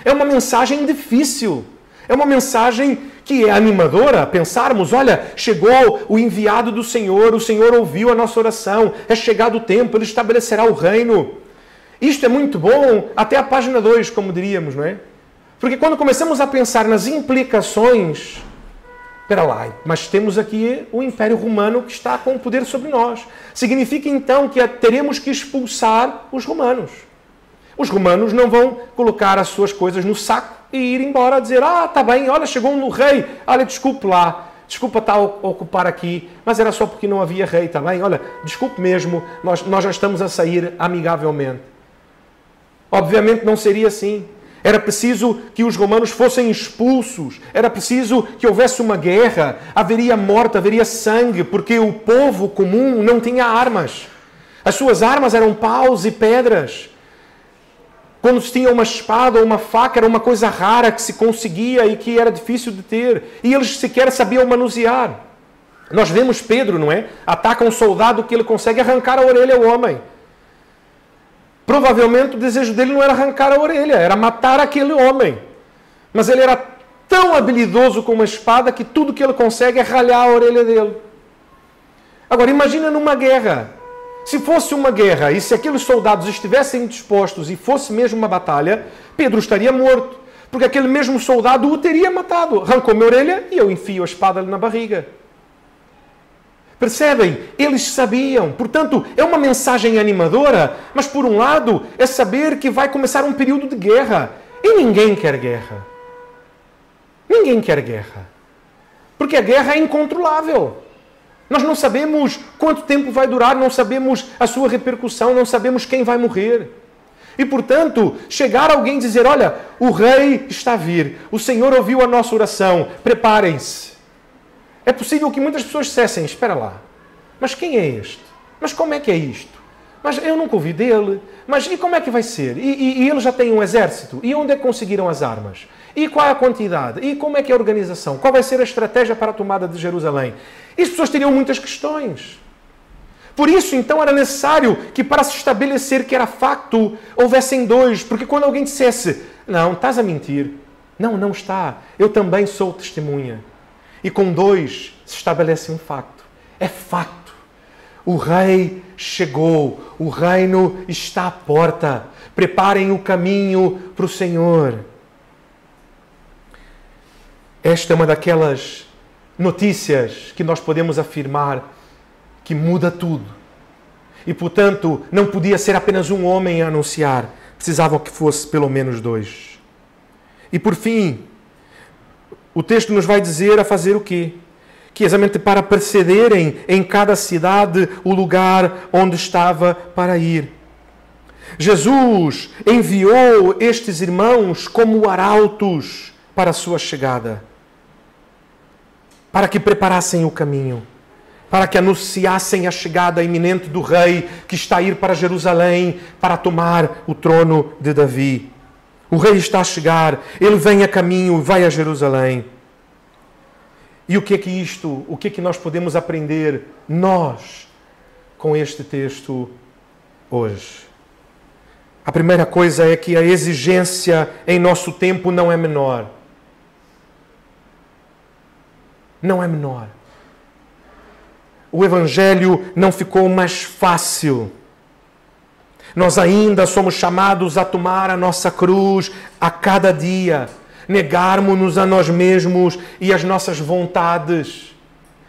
é uma mensagem difícil, é uma mensagem que é animadora, pensarmos, olha, chegou o enviado do Senhor, o Senhor ouviu a nossa oração, é chegado o tempo, Ele estabelecerá o reino. Isto é muito bom até a página 2, como diríamos, não é? Porque quando começamos a pensar nas implicações, espera lá, mas temos aqui o Império Romano que está com poder sobre nós. Significa então que teremos que expulsar os romanos. Os romanos não vão colocar as suas coisas no saco e ir embora, dizer, está bem, olha, chegou um rei, olha, desculpe lá, desculpa estar a ocupar aqui, mas era só porque não havia rei, está bem? Olha, desculpe mesmo, nós já estamos a sair amigavelmente. Obviamente não seria assim. Era preciso que os romanos fossem expulsos, era preciso que houvesse uma guerra, haveria morte, haveria sangue, porque o povo comum não tinha armas. As suas armas eram paus e pedras. Quando se tinha uma espada ou uma faca, era uma coisa rara que se conseguia e que era difícil de ter. E eles sequer sabiam manusear. Nós vemos Pedro, não é? Ataca um soldado que ele consegue arrancar a orelha ao homem. Provavelmente o desejo dele não era arrancar a orelha, era matar aquele homem. Mas ele era tão habilidoso com uma espada que tudo que ele consegue é ralhar a orelha dele. Agora, imagina numa guerra. Se fosse uma guerra e se aqueles soldados estivessem dispostos e fosse mesmo uma batalha, Pedro estaria morto. Porque aquele mesmo soldado o teria matado. Arrancou minha orelha e eu enfio a espada-lhe na barriga. Percebem? Eles sabiam. Portanto, é uma mensagem animadora, mas por um lado é saber que vai começar um período de guerra. E ninguém quer guerra. Ninguém quer guerra. Porque a guerra é incontrolável. Nós não sabemos quanto tempo vai durar, não sabemos a sua repercussão, não sabemos quem vai morrer. E, portanto, chegar alguém e dizer, olha, o rei está a vir, o Senhor ouviu a nossa oração, preparem-se. É possível que muitas pessoas dissessem, espera lá, mas quem é este? Mas como é que é isto? Mas eu nunca ouvi dele. Mas e como é que vai ser? E ele já tem um exército? E onde é que conseguiram as armas? E qual é a quantidade? E como é que é a organização? Qual vai ser a estratégia para a tomada de Jerusalém? E as pessoas teriam muitas questões. Por isso, então, era necessário que para se estabelecer que era facto, houvessem dois. Porque quando alguém dissesse, não, estás a mentir. Não, não está. Eu também sou testemunha. E com dois se estabelece um facto. É facto. O rei chegou. O reino está à porta. Preparem o caminho para o Senhor. Esta é uma daquelas notícias que nós podemos afirmar que muda tudo. E, portanto, não podia ser apenas um homem a anunciar. Precisavam que fosse pelo menos dois. E, por fim, o texto nos vai dizer a fazer o quê? Que exatamente para precederem em cada cidade o lugar onde estava para ir. Jesus enviou estes irmãos como arautos para a sua chegada. Para que preparassem o caminho. Para que anunciassem a chegada iminente do rei que está a ir para Jerusalém para tomar o trono de Davi. O rei está a chegar, ele vem a caminho e vai a Jerusalém. E o que é que nós podemos aprender, nós, com este texto hoje? A primeira coisa é que a exigência em nosso tempo não é menor. Não é menor. O Evangelho não ficou mais fácil. Nós ainda somos chamados a tomar a nossa cruz a cada dia, negarmos-nos a nós mesmos e as nossas vontades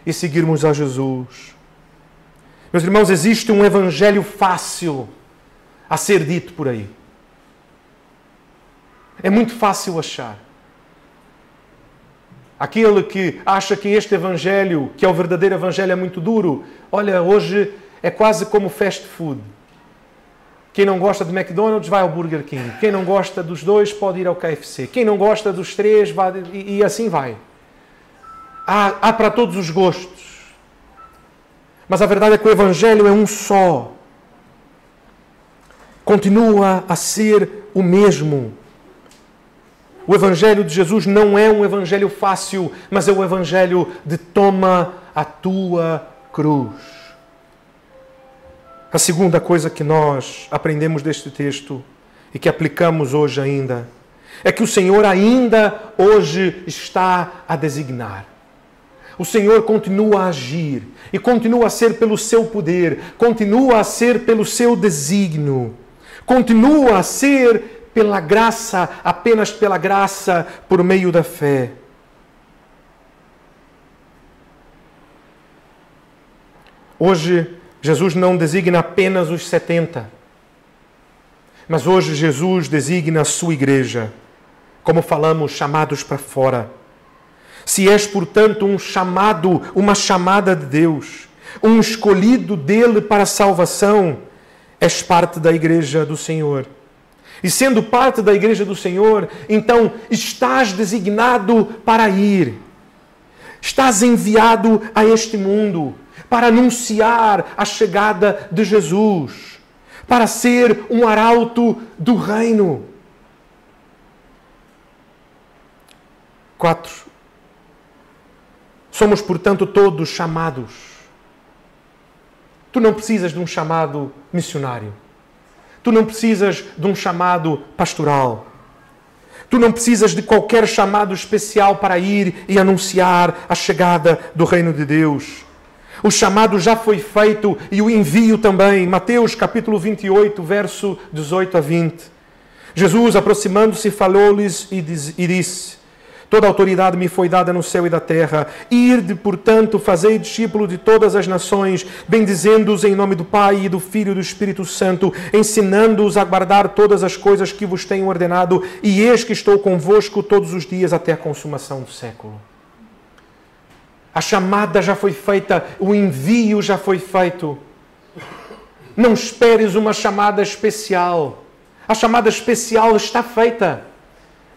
e seguirmos a Jesus. Meus irmãos, existe um Evangelho fácil a ser dito por aí. É muito fácil achar. Aquele que acha que este Evangelho, que é o verdadeiro Evangelho, é muito duro, olha, hoje é quase como fast food. Quem não gosta de McDonald's vai ao Burger King. Quem não gosta dos dois pode ir ao KFC. Quem não gosta dos três vai, e assim vai. Há para todos os gostos. Mas a verdade é que o Evangelho é um só. Continua a ser o mesmo. O Evangelho de Jesus não é um Evangelho fácil, mas é o Evangelho de toma a tua cruz. A segunda coisa que nós aprendemos deste texto e que aplicamos hoje ainda, é que o Senhor ainda hoje está a designar. O Senhor continua a agir e continua a ser pelo seu poder, continua a ser pelo seu desígnio, continua a ser pela graça, apenas pela graça, por meio da fé. Hoje, Jesus não designa apenas os 70, mas hoje Jesus designa a sua igreja, como falamos, chamados para fora. Se és, portanto, um chamado, uma chamada de Deus, um escolhido dele para a salvação, és parte da igreja do Senhor. E sendo parte da igreja do Senhor, então estás designado para ir. Estás enviado a este mundo para anunciar a chegada de Jesus, para ser um arauto do reino. 4. Somos, portanto, todos chamados. Tu não precisas de um chamado missionário. Tu não precisas de um chamado pastoral. Tu não precisas de qualquer chamado especial para ir e anunciar a chegada do reino de Deus. O chamado já foi feito e o envio também. Mateus capítulo 28, verso 18 a 20. Jesus, aproximando-se, falou-lhes e disse: Toda autoridade me foi dada no céu e da terra. Ide, portanto, fazei discípulo de todas as nações, bendizendo-os em nome do Pai e do Filho e do Espírito Santo, ensinando-os a guardar todas as coisas que vos tenho ordenado, e eis que estou convosco todos os dias até a consumação do século. A chamada já foi feita, o envio já foi feito. Não esperes uma chamada especial. A chamada especial está feita.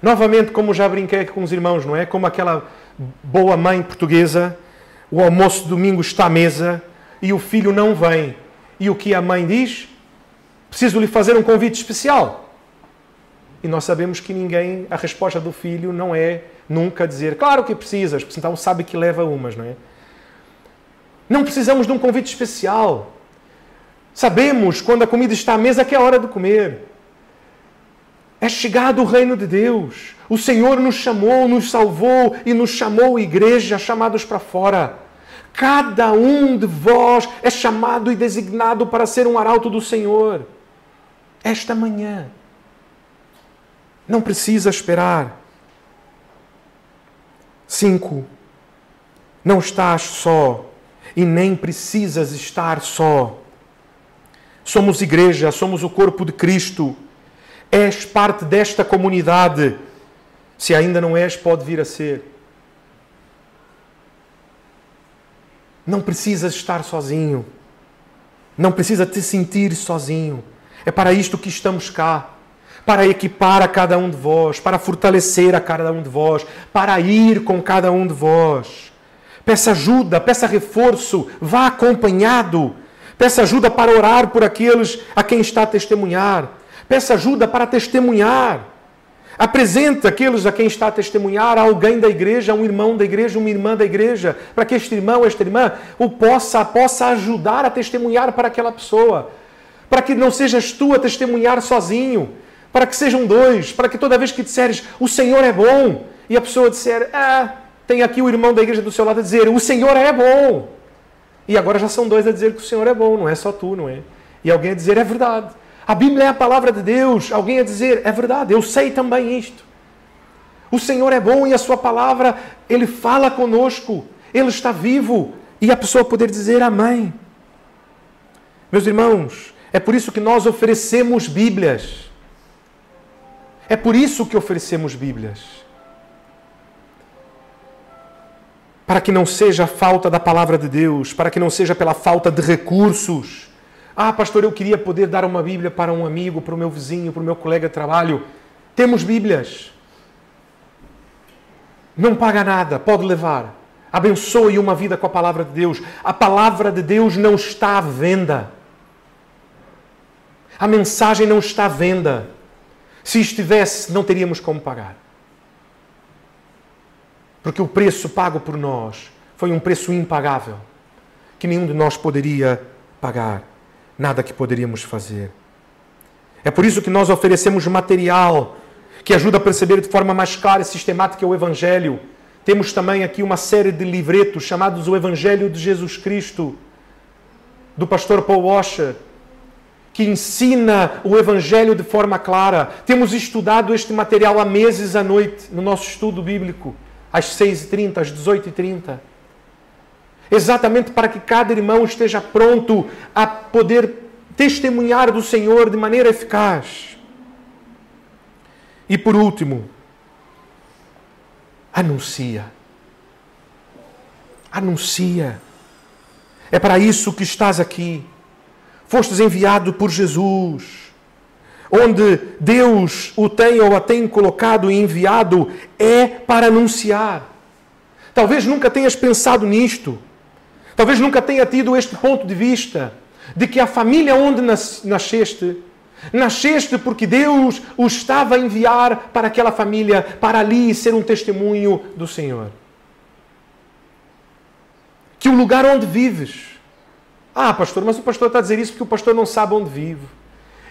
Novamente, como já brinquei aqui com os irmãos, não é? Como aquela boa mãe portuguesa, o almoço de domingo está à mesa e o filho não vem. E o que a mãe diz? Preciso lhe fazer um convite especial. E nós sabemos que ninguém, a resposta do filho não é nunca dizer, claro que precisas, porque então sabe que leva umas, não é? Não precisamos de um convite especial. Sabemos, quando a comida está à mesa, que é hora de comer. É chegado o reino de Deus. O Senhor nos chamou, nos salvou e nos chamou, igreja, chamados para fora. Cada um de vós é chamado e designado para ser um arauto do Senhor. Esta manhã. Não precisa esperar. 5. Não estás só e nem precisas estar só. Somos igreja, somos o corpo de Cristo. És parte desta comunidade. Se ainda não és, pode vir a ser. Não precisas estar sozinho. Não precisa te sentir sozinho. É para isto que estamos cá. Para equipar a cada um de vós, para fortalecer a cada um de vós, para ir com cada um de vós. Peça ajuda, peça reforço, vá acompanhado. Peça ajuda para orar por aqueles a quem está a testemunhar. Peça ajuda para testemunhar. Apresente aqueles a quem está a testemunhar a alguém da igreja, um irmão da igreja, uma irmã da igreja, para que este irmão, esta irmã, possa ajudar a testemunhar para aquela pessoa. Para que não sejas tu a testemunhar sozinho. Para que sejam dois. Para que toda vez que disseres, o Senhor é bom, e a pessoa disser, tem aqui o irmão da igreja do seu lado a dizer, o Senhor é bom. E agora já são dois a dizer que o Senhor é bom, não é só tu, não é? E alguém a dizer, é verdade. A Bíblia é a palavra de Deus. Alguém a dizer, é verdade, eu sei também isto. O Senhor é bom e a sua palavra, Ele fala conosco. Ele está vivo. E a pessoa poder dizer amém. Meus irmãos, é por isso que nós oferecemos Bíblias. É por isso que oferecemos Bíblias. Para que não seja a falta da palavra de Deus, para que não seja pela falta de recursos. Pastor, eu queria poder dar uma Bíblia para um amigo, para o meu vizinho, para o meu colega de trabalho. Temos Bíblias. Não paga nada, pode levar. Abençoe uma vida com a palavra de Deus. A palavra de Deus não está à venda. A mensagem não está à venda. Se estivesse, não teríamos como pagar. Porque o preço pago por nós foi um preço impagável, que nenhum de nós poderia pagar. Nada que poderíamos fazer. É por isso que nós oferecemos material que ajuda a perceber de forma mais clara e sistemática o Evangelho. Temos também aqui uma série de livretos chamados O Evangelho de Jesus Cristo, do pastor Paul Washer, que ensina o Evangelho de forma clara. Temos estudado este material há meses à noite, no nosso estudo bíblico, às 6h30, às 18h30. Exatamente para que cada irmão esteja pronto a poder testemunhar do Senhor de maneira eficaz. E por último, anuncia. Anuncia. É para isso que estás aqui. Fostes enviado por Jesus. Onde Deus o tem ou a tem colocado e enviado é para anunciar. Talvez nunca tenhas pensado nisto. Talvez nunca tenha tido este ponto de vista de que a família onde nasceste porque Deus o estava a enviar para aquela família, para ali ser um testemunho do Senhor. Que o lugar onde vives... pastor, mas o pastor está a dizer isso porque o pastor não sabe onde vive.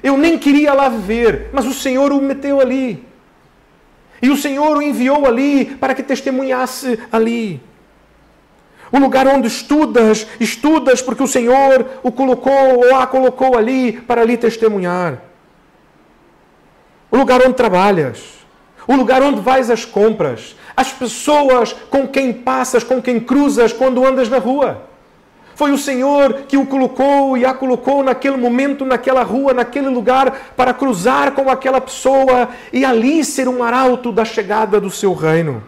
Eu nem queria lá viver, mas o Senhor o meteu ali. E o Senhor o enviou ali para que testemunhasse ali. O lugar onde estudas porque o Senhor o colocou ou a colocou ali para ali testemunhar. O lugar onde trabalhas. o lugar onde vais às compras, as pessoas com quem passas, com quem cruzas quando andas na rua. Foi o Senhor que o colocou e a colocou naquele momento, naquela rua, naquele lugar, para cruzar com aquela pessoa e ali ser um arauto da chegada do seu reino.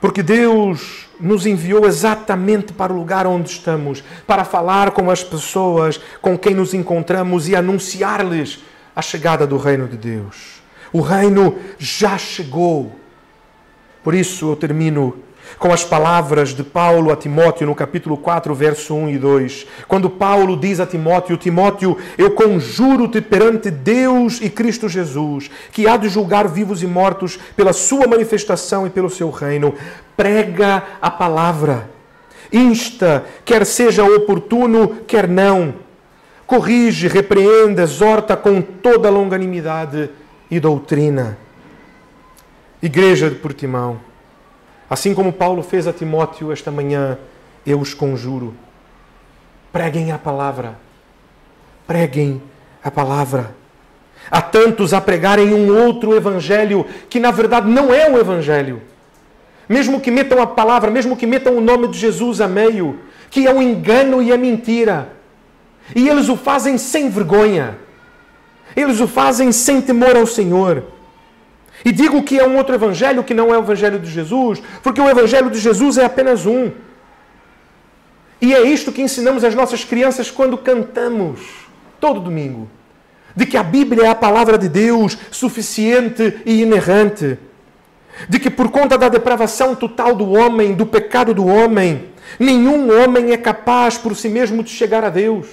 Porque Deus nos enviou exatamente para o lugar onde estamos, para falar com as pessoas com quem nos encontramos e anunciar-lhes a chegada do reino de Deus. O reino já chegou. Por isso eu termino com as palavras de Paulo a Timóteo no capítulo 4, verso 1 e 2. Quando Paulo diz a Timóteo: Timóteo, eu conjuro-te perante Deus e Cristo Jesus, que há de julgar vivos e mortos pela sua manifestação e pelo seu reino. Prega a palavra. Insta, quer seja oportuno, quer não. Corrige, repreende, exorta com toda longanimidade e doutrina. Igreja de Portimão, assim como Paulo fez a Timóteo esta manhã, eu os conjuro. Preguem a palavra. Preguem a palavra. Há tantos a pregarem um outro evangelho que na verdade não é um evangelho. Mesmo que metam a palavra, mesmo que metam o nome de Jesus a meio, que é um engano e é mentira. E eles o fazem sem vergonha. Eles o fazem sem temor ao Senhor. E digo que é um outro evangelho que não é o evangelho de Jesus, porque o evangelho de Jesus é apenas um. E é isto que ensinamos às nossas crianças quando cantamos, todo domingo. De que a Bíblia é a palavra de Deus, suficiente e inerrante. De que por conta da depravação total do homem, do pecado do homem, nenhum homem é capaz por si mesmo de chegar a Deus.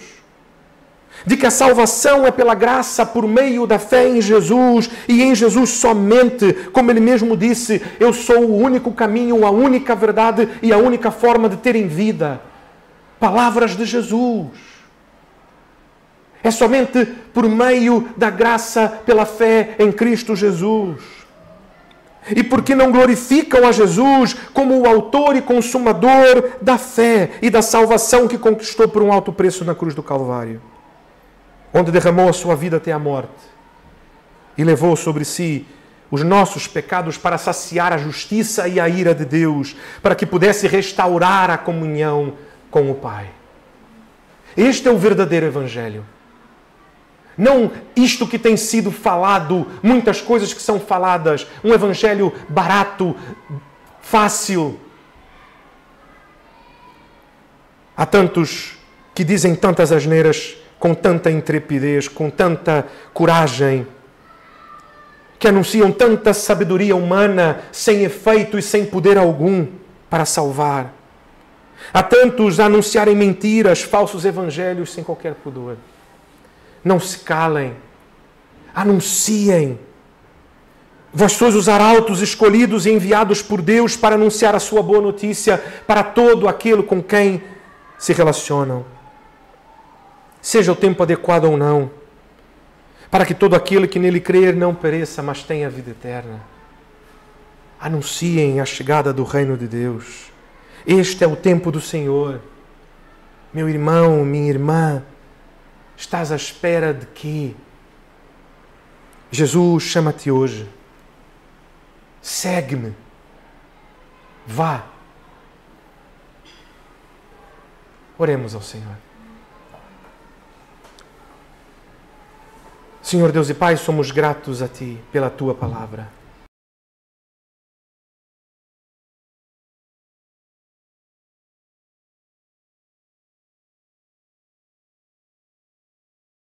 De que a salvação é pela graça por meio da fé em Jesus e em Jesus somente, como Ele mesmo disse: eu sou o único caminho, a única verdade e a única forma de terem vida. Palavras de Jesus. É somente por meio da graça, pela fé em Cristo Jesus. E porque não glorificam a Jesus como o autor e consumador da fé e da salvação que conquistou por um alto preço na cruz do Calvário, onde derramou a sua vida até a morte e levou sobre si os nossos pecados para saciar a justiça e a ira de Deus, para que pudesse restaurar a comunhão com o Pai. Este é o verdadeiro evangelho. Não isto que tem sido falado, muitas coisas que são faladas, um evangelho barato, fácil. Há tantos que dizem tantas asneiras com tanta intrepidez, com tanta coragem, que anunciam tanta sabedoria humana sem efeito e sem poder algum para salvar. Há tantos a anunciarem mentiras, falsos evangelhos sem qualquer pudor. Não se calem, anunciem. Vós sois os arautos escolhidos e enviados por Deus para anunciar a sua boa notícia para todo aquele com quem se relacionam. Seja o tempo adequado ou não, para que todo aquele que nele crer não pereça, mas tenha vida eterna. Anunciem a chegada do reino de Deus. Este é o tempo do Senhor. Meu irmão, minha irmã, estás à espera de quê? Jesus chama-te hoje. Segue-me. Vá. Oremos ao Senhor. Senhor Deus e Pai, somos gratos a Ti pela Tua palavra.